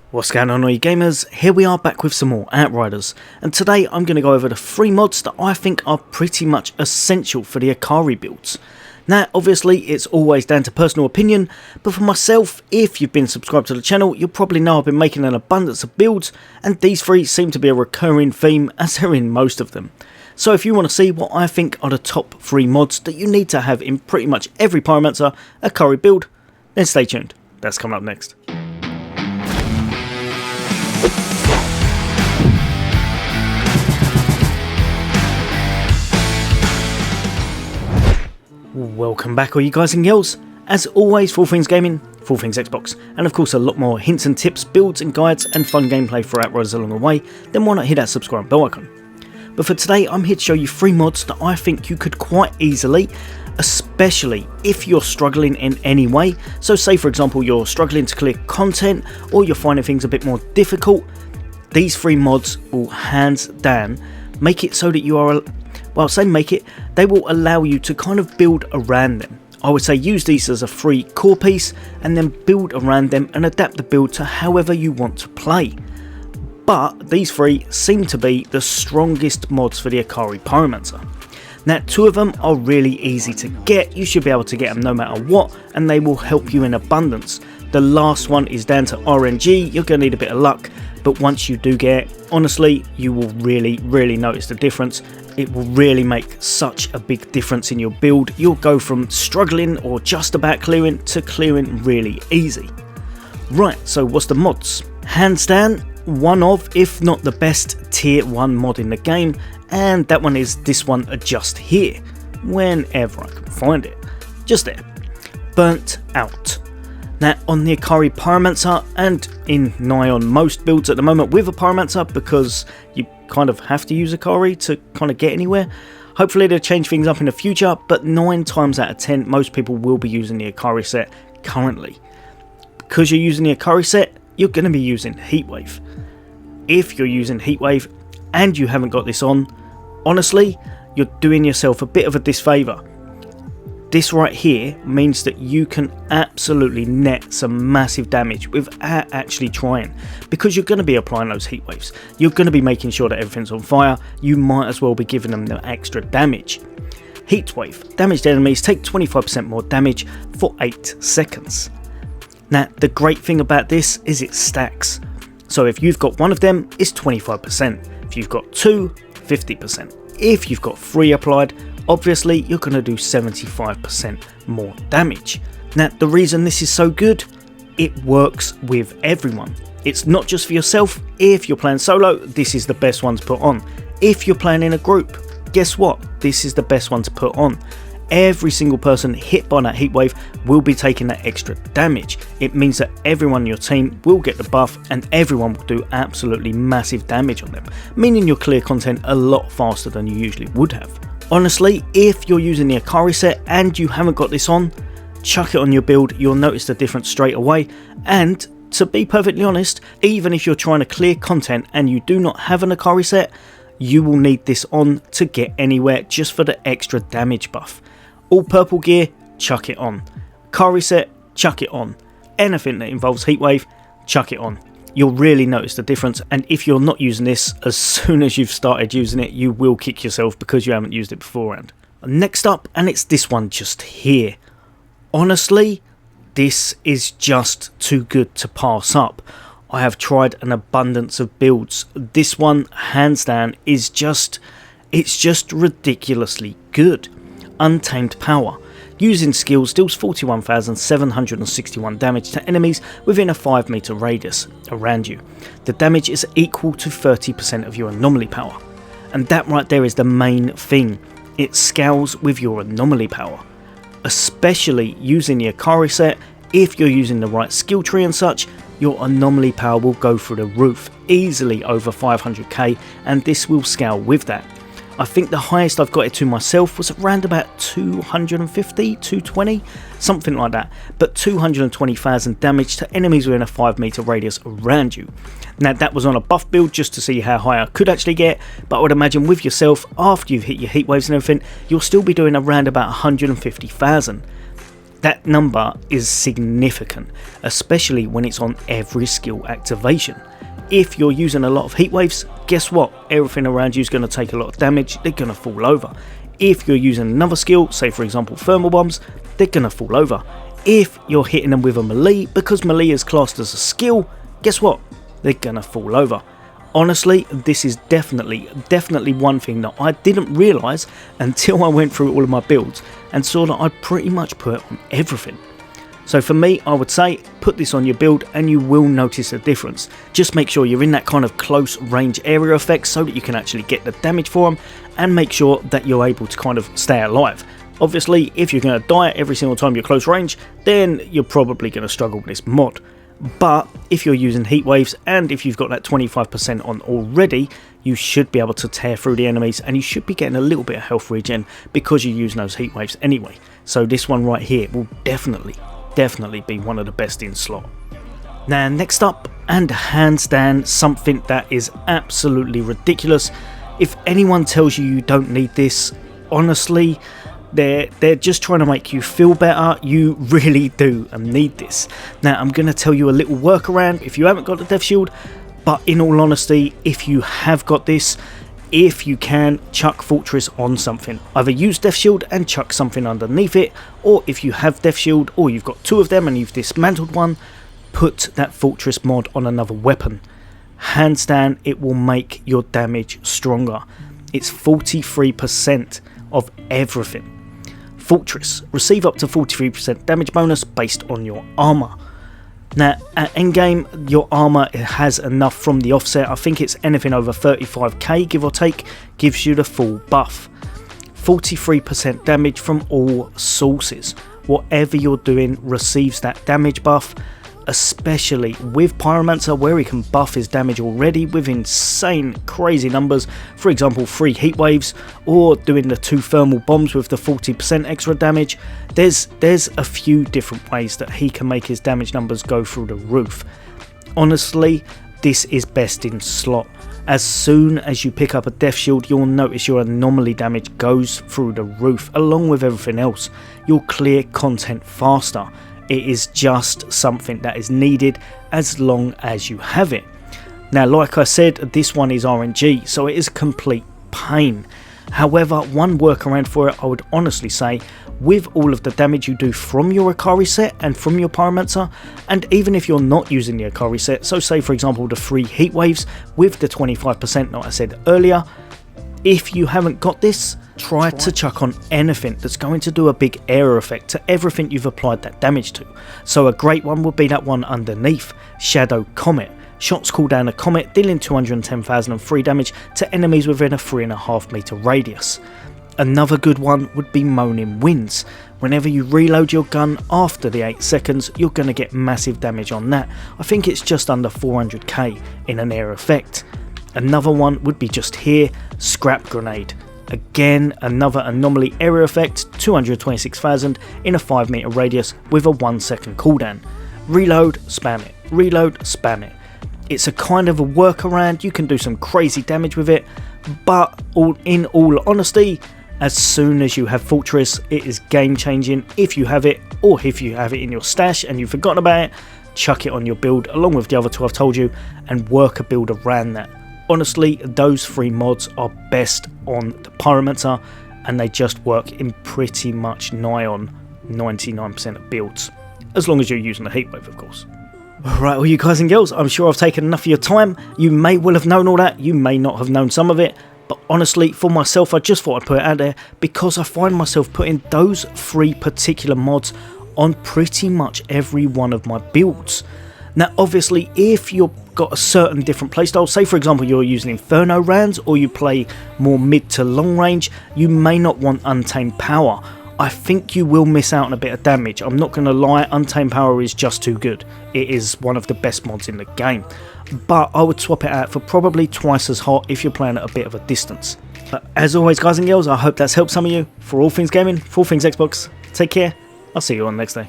What's going on, all you gamers? Here we are back with some more Outriders, and today I'm going to go over the 3 mods that I think are pretty much essential for the Acari builds. Now obviously it's always down to personal opinion, but for myself, if you've been subscribed to the channel, you'll probably know I've been making an abundance of builds, and these 3 seem to be a recurring theme as they're in most of them. So if you want to see what I think are the top 3 mods that you need to have in pretty much every pyromancer Acari build, then stay tuned, that's coming up next. Welcome back, all you guys and girls. As always, for all things gaming, for all things Xbox, and of course a lot more hints and tips, builds and guides and fun gameplay for Outriders along the way, then why not hit that subscribe bell icon. But for today I'm here to show you 3 mods that I think you could quite easily, especially if you're struggling in any way. So say for example you're struggling to clear content or you're finding things a bit more difficult, these 3 mods will hands down make it so that you are, well, say make it, they will allow you to kind of build around them. I would say use these as a free core piece and then build around them and adapt the build to however you want to play. But these 3 seem to be the strongest mods for the Acari Pyromancer. Now 2 of them are really easy to get, you should be able to get them no matter what, and they will help you in abundance. The last one is down to RNG, you're going to need a bit of luck, but once you do get it, honestly, you will really notice the difference. It will really make such a big difference in your build. You'll go from struggling or just about clearing to clearing really easy. Right, so what's the mods? Handstand, one of, if not the best tier 1 mod in the game, and that one is this one just here, whenever I can find it. Just there. Burnt Out. Now on the Acari Pyromancer, and in nigh on most builds at the moment with a Pyromancer, because you kind of have to use Acari to kind of get anywhere. Hopefully they'll change things up in the future, but 9 times out of 10 most people will be using the Acari set currently. Because you're using the Acari set, you're going to be using Heatwave. If you're using Heatwave and you haven't got this on, honestly, you're doing yourself a bit of a disfavour. This right here means that you can absolutely net some massive damage without actually trying, because you're going to be applying those heat waves. You're going to be making sure that everything's on fire. You might as well be giving them the extra damage. Heatwave. Damaged enemies take 25% more damage for 8 seconds. Now the great thing about this is it stacks. So if you've got 1 of them, it's 25%. If you've got 2, 50%. If you've got 3 applied, obviously you're going to do 75% more damage. Now the reason this is so good, it works with everyone. It's not just for yourself. If you're playing solo, this is the best one to put on. If you're playing in a group, guess what? This is the best one to put on. Every single person hit by that heatwave will be taking that extra damage. It means that everyone in your team will get the buff and everyone will do absolutely massive damage on them, meaning you'll clear content a lot faster than you usually would have. Honestly, if you're using the Acari set and you haven't got this on, chuck it on your build, you'll notice the difference straight away. And to be perfectly honest, even if you're trying to clear content and you do not have an Acari set, you will need this on to get anywhere just for the extra damage buff. All purple gear, chuck it on. Acari set, chuck it on. Anything that involves Heatwave, chuck it on. You'll really notice the difference, and if you're not using this, as soon as you've started using it, you will kick yourself because you haven't used it beforehand. Next up, and it's this one just here. Honestly, this is just too good to pass up. I have tried an abundance of builds. This one, hands down, is just, it's just ridiculously good. Untamed Power. Using skills deals 41,761 damage to enemies within a 5 meter radius around you. The damage is equal to 30% of your anomaly power. And that right there is the main thing. It scales with your anomaly power. Especially using the Acari set, if you're using the right skill tree and such, your anomaly power will go through the roof, easily over 500k, and this will scale with that. I think the highest I've got it to myself was around about 250, 220, something like that, but 220,000 damage to enemies within a 5 meter radius around you. Now that was on a buff build just to see how high I could actually get, but I would imagine with yourself, after you've hit your heat waves and everything, you'll still be doing around about 150,000. That number is significant, especially when it's on every skill activation. If you're using a lot of heat waves, guess what? Everything around you is going to take a lot of damage, they're going to fall over. If you're using another skill, say for example thermal bombs, they're going to fall over. If you're hitting them with a melee, because melee is classed as a skill, guess what? They're going to fall over. Honestly, this is definitely one thing that I didn't realise until I went through all of my builds and saw that I pretty much put it on everything. So for me, I would say put this on your build and you will notice a difference. Just make sure you're in that kind of close range area effect so that you can actually get the damage for them, and make sure that you're able to kind of stay alive. Obviously, if you're going to die every single time you're close range, then you're probably going to struggle with this mod. But if you're using heat waves and if you've got that 25% on already, you should be able to tear through the enemies, and you should be getting a little bit of health regen because you're using those heat waves anyway. So this one right here will definitely be one of the best in slot. Now next up, and handstand, something that is absolutely ridiculous. If anyone tells you you don't need this, honestly, they're just trying to make you feel better. You really do need this. Now I'm going to tell you a little workaround if you haven't got the death shield, but in all honesty, if you have got this, if you can, chuck fortress on something. Either use death shield and chuck something underneath it, or if you have death shield or you've got two of them and you've dismantled one, put that fortress mod on another weapon. Handstand, it will make your damage stronger. It's 43% of everything. Fortress, receive up to 43% damage bonus based on your armor. Now at endgame, your armor has enough from the offset. I think it's anything over 35k give or take gives you the full buff. 43% damage from all sources. Whatever you're doing receives that damage buff, especially with pyromancer, where he can buff his damage already with insane crazy numbers. For example, 3 heat waves, or doing the 2 thermal bombs with the 40% extra damage. There's a few different ways that he can make his damage numbers go through the roof. Honestly, this is best in slot. As soon as you pick up a death shield, you'll notice your anomaly damage goes through the roof along with everything else. You'll clear content faster. It is just something that is needed as long as you have it. Now, like I said, this one is RNG, so it is a complete pain. However, one workaround for it, I would honestly say, with all of the damage you do from your acari set and from your pyromancer, and even if you're not using the acari set, so say for example the 3 heat waves with the 25% that I said earlier, if you haven't got this, try to chuck on anything that's going to do a big air effect to everything you've applied that damage to. So a great one would be that one underneath, Shadow Comet. Shots cool down a comet, dealing 210,000 free damage to enemies within a 3.5 meter radius. Another good one would be Moaning Winds. Whenever you reload your gun after the 8 seconds, you're going to get massive damage on that. I think it's just under 400k in an air effect. Another one would be just here, Scrap Grenade. Again, another anomaly area effect, 226,000 in a 5 meter radius with a 1 second cooldown. Reload, spam it. Reload, spam it. It's a kind of a workaround. You can do some crazy damage with it, but in all honesty, as soon as you have Fortress, it is game changing. If you have it, or if you have it in your stash and you've forgotten about it, chuck it on your build along with the other 2 I've told you and work a build around that. Honestly, those 3 mods are best on the pyromancer, and they just work in pretty much nigh on 99% of builds, as long as you're using the Heatwave, of course. Alright, well you guys and girls, I'm sure I've taken enough of your time. You may well have known all that, you may not have known some of it, but honestly, for myself, I just thought I'd put it out there because I find myself putting those 3 particular mods on pretty much every one of my builds. Now obviously, if you've got a certain different playstyle, say for example you're using Inferno rounds or you play more mid to long range, you may not want Untamed Power. I think you will miss out on a bit of damage. I'm not going to lie, Untamed Power is just too good. It is one of the best mods in the game. But I would swap it out for probably twice as hot if you're playing at a bit of a distance. But as always guys and girls, I hope that's helped some of you. For all things gaming, for all things Xbox, take care. I'll see you on the next day.